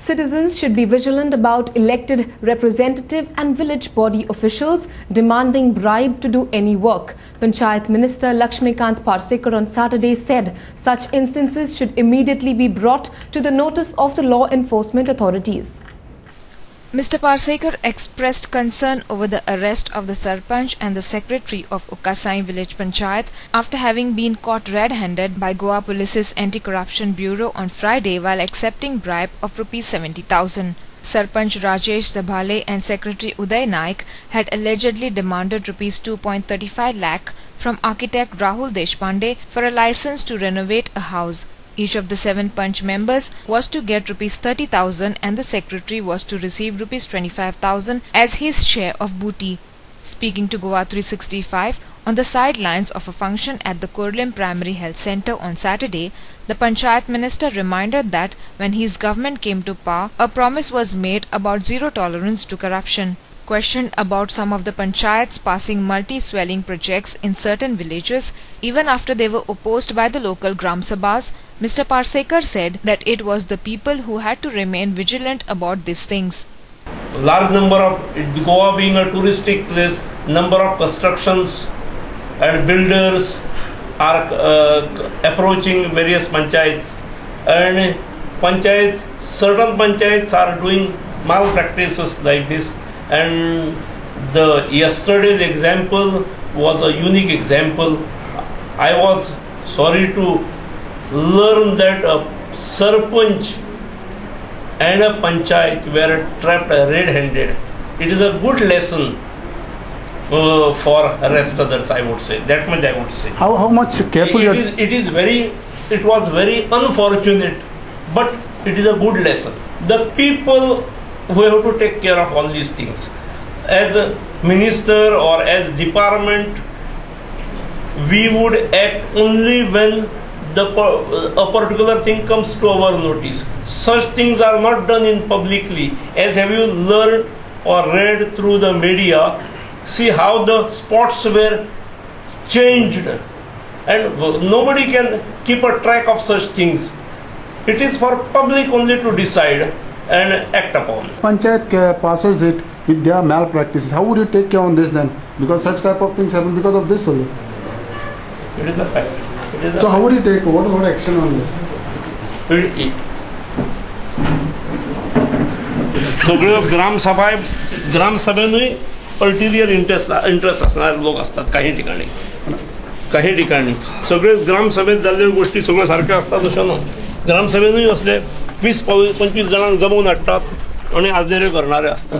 Citizens should be vigilant about elected representative and village body officials demanding bribe to do any work. Panchayat Minister Lakshmikant Parsekar on Saturday said such instances should immediately be brought to the notice of the law enforcement authorities. Mr. Parsekar expressed concern over the arrest of the Sarpanch and the Secretary of Ukasai Village Panchayat after having been caught red-handed by Goa Police's Anti-Corruption Bureau on Friday while accepting bribe of Rs 70,000. Sarpanch Rajesh Dabhale and Secretary Uday Naik had allegedly demanded Rs 2.35 lakh from architect Rahul Deshpande for a license to renovate a house. Each of the 7 Panch members was to get Rs 30,000 and the secretary was to receive Rs 25,000 as his share of booty. Speaking to Goa 365 on the sidelines of a function at the Kurlim Primary Health Centre on Saturday, the Panchayat Minister reminded that when his government came to power, a promise was made about zero tolerance to corruption. Questioned about some of the panchayats passing multi-swelling projects in certain villages, even after they were opposed by the local Gram Sabhas, Mr. Parsekar said that it was the people who had to remain vigilant about these things. Large number of Goa being a touristic place, number of constructions and builders are approaching various panchayats, and certain panchayats are doing malpractices like this. And the yesterday's example was a unique example. I was sorry to learn that a Sarpanch and a Panchayat were trapped red-handed. It is a good lesson for rest others, I would say. That much I would say. How much careful it was very unfortunate, but it is a good lesson. The people who have to take care of all these things. As a minister or as department, we would act only when a particular thing comes to our notice. Such things are not done in publicly. As have you learned or read through the media, see how the spots were changed, and nobody can keep a track of such things. It is for public only to decide and act upon. Panchayat passes it with their malpractices. How would you take care on this then? Because such type of things happen because of this only. It is a fact. So how would you take? What action on this? सगळे ग्राम सभेनूय अल्टिरियर interest असणारे लोक असतात काही ठिकाणी सगळे ग्राम सभेत झालेल्या गोष्टी सगळ्या सारख्या असतात अशें न्हू. ग्राम सभेनूय असले 20-25 जणांक जमवून हाडटात आणि आजनेरे करणारे असतात.